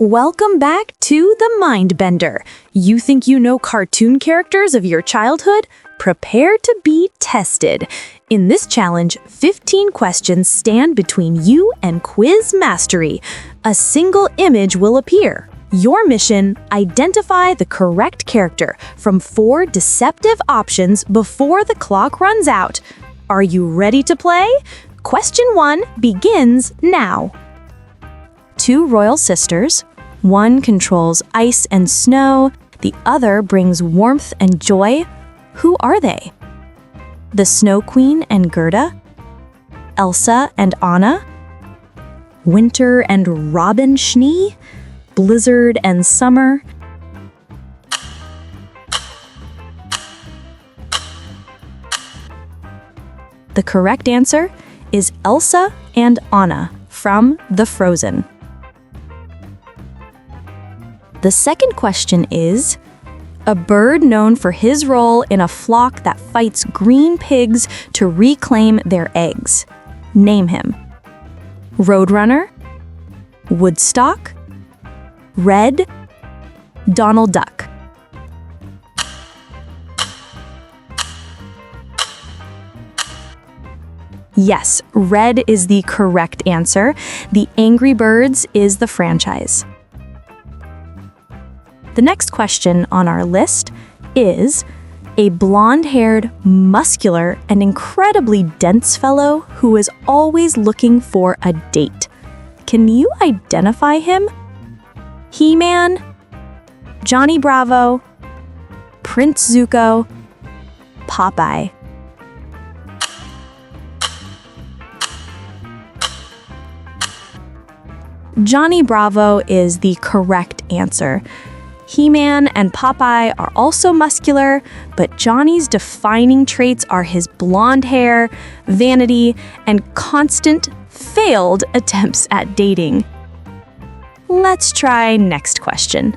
Welcome back to The Mindbender. You think you know cartoon characters of your childhood? Prepare to be tested. In this challenge, 15 questions stand between you and quiz mastery. A single image will appear. Your mission, identify the correct character from 4 deceptive options before the clock runs out. Are you ready to play? Question 1 begins now. 2 royal sisters. One controls ice and snow, the other brings warmth and joy. Who are they? The Snow Queen and Gerda? Elsa and Anna? Winter and Robin Schnee? Blizzard and Summer? The correct answer is Elsa and Anna from The Frozen. The second question is, a bird known for his role in a flock that fights green pigs to reclaim their eggs. Name him. Roadrunner, Woodstock, Red, Donald Duck. Yes, Red is the correct answer. The Angry Birds is the franchise. The next question on our list is a blonde-haired, muscular, and incredibly dense fellow who is always looking for a date. Can you identify him? He-Man, Johnny Bravo, Prince Zuko, Popeye. Johnny Bravo is the correct answer. He-Man and Popeye are also muscular, but Johnny's defining traits are his blonde hair, vanity, and constant failed attempts at dating. Let's try next question.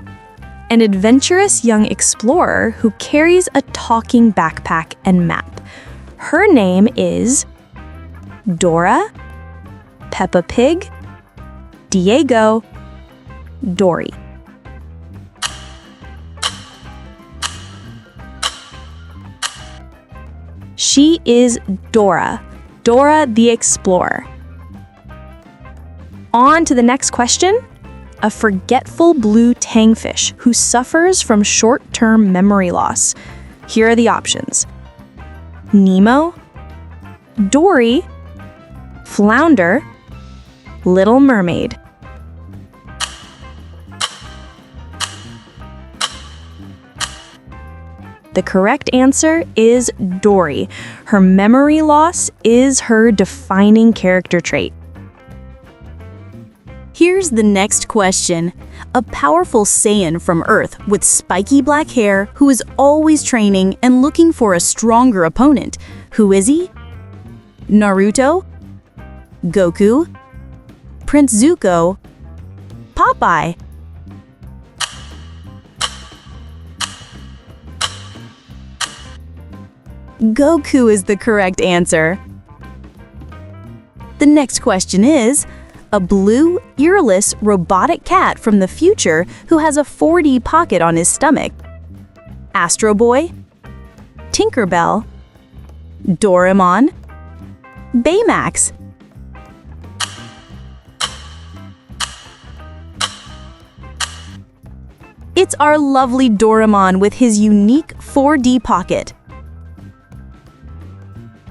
An adventurous young explorer who carries a talking backpack and map. Her name is Dora, Peppa Pig, Diego, Dory. She is Dora, Dora the Explorer. On to the next question. A forgetful blue tangfish who suffers from short-term memory loss. Here are the options. Nemo, Dory, Flounder, Little Mermaid. The correct answer is Dory. Her memory loss is her defining character trait. Here's the next question. A powerful Saiyan from Earth with spiky black hair who is always training and looking for a stronger opponent. Who is he? Naruto? Goku? Prince Zuko? Popeye? Goku is the correct answer. The next question is, a blue, earless, robotic cat from the future who has a 4D pocket on his stomach. Astro Boy? Tinkerbell? Doraemon? Baymax? It's our lovely Doraemon with his unique 4D pocket.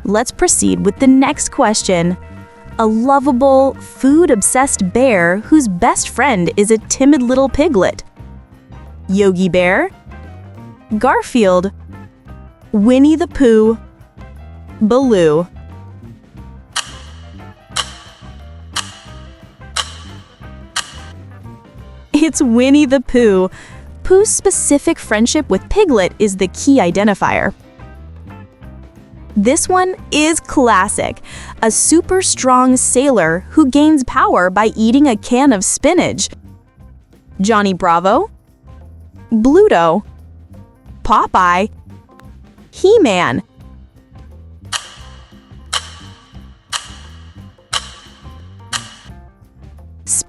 Let's proceed with the next question. A lovable, food-obsessed bear whose best friend is a timid little piglet. Yogi Bear? Garfield? Winnie the Pooh? Baloo? It's Winnie the Pooh. Pooh's specific friendship with Piglet is the key identifier. This one is classic. A super strong sailor who gains power by eating a can of spinach. Johnny Bravo? Bluto? Popeye? He-Man?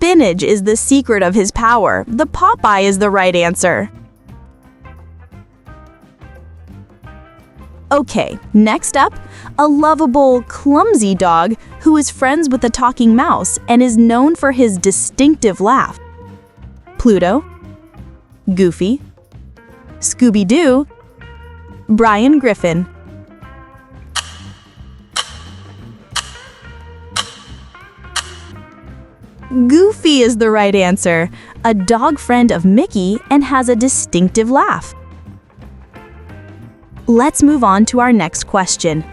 Spinach is the secret of his power. The Popeye is the right answer. Okay, next up, a lovable, clumsy dog who is friends with a talking mouse and is known for his distinctive laugh. Pluto, Goofy, Scooby-Doo, Brian Griffin. Goofy is the right answer, a dog friend of Mickey and has a distinctive laugh. Let's move on to our next question.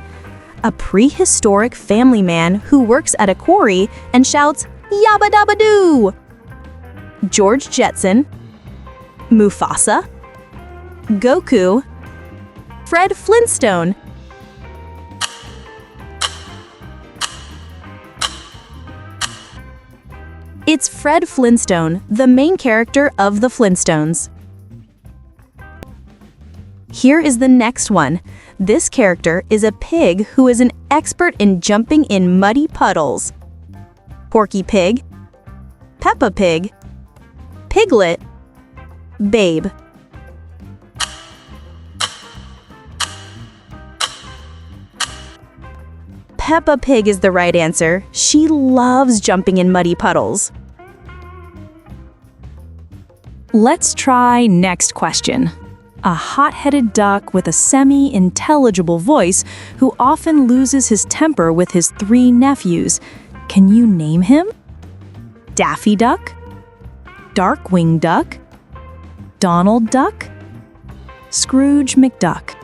A prehistoric family man who works at a quarry and shouts, "Yabba dabba doo!" George Jetson, Mufasa, Goku, Fred Flintstone. It's Fred Flintstone, the main character of the Flintstones. Here is the next one. This character is a pig who is an expert in jumping in muddy puddles. Porky Pig, Peppa Pig, Piglet, Babe. Peppa Pig is the right answer. She loves jumping in muddy puddles. Let's try next question. A hot-headed duck with a semi-intelligible voice who often loses his temper with his 3 nephews. Can you name him? Daffy Duck? Darkwing Duck? Donald Duck? Scrooge McDuck?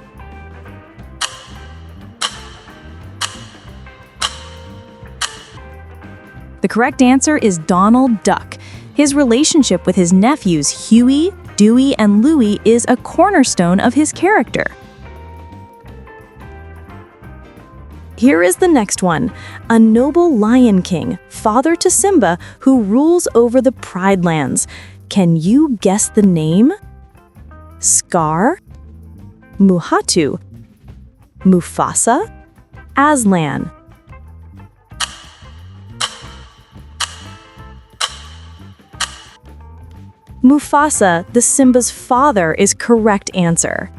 The correct answer is Donald Duck. His relationship with his nephews Huey, Dewey, and Louie is a cornerstone of his character. Here is the next one. A noble lion king, father to Simba, who rules over the Pride Lands. Can you guess the name? Scar? Muhatu? Mufasa? Aslan? Mufasa, the Simba's father, is correct answer.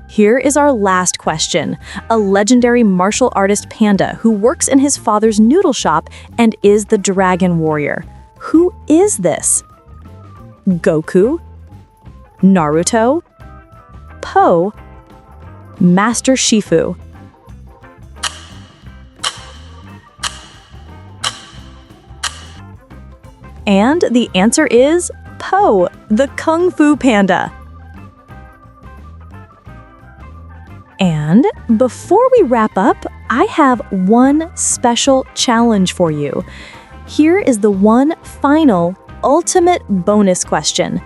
Here is our last question. A legendary martial artist panda who works in his father's noodle shop and is the Dragon Warrior. Who is this? Goku? Naruto? Po? Master Shifu? And the answer is Po, the Kung Fu Panda. And before we wrap up, I have one special challenge for you. Here is the one final, ultimate bonus question.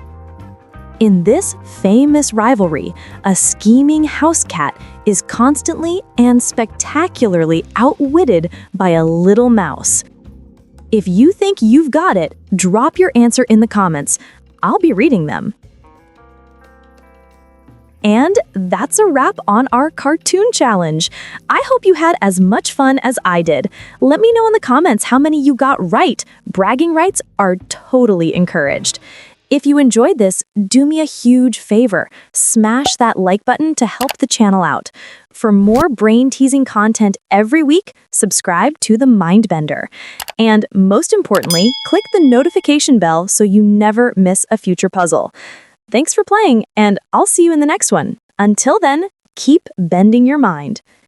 In this famous rivalry, a scheming house cat is constantly and spectacularly outwitted by a little mouse. If you think you've got it, drop your answer in the comments. I'll be reading them. And that's a wrap on our cartoon challenge. I hope you had as much fun as I did. Let me know in the comments how many you got right. Bragging rights are totally encouraged. If you enjoyed this, do me a huge favor. Smash that like button to help the channel out. For more brain-teasing content every week, subscribe to The Mindbender. And most importantly, click the notification bell so you never miss a future puzzle. Thanks for playing, and I'll see you in the next one. Until then, keep bending your mind.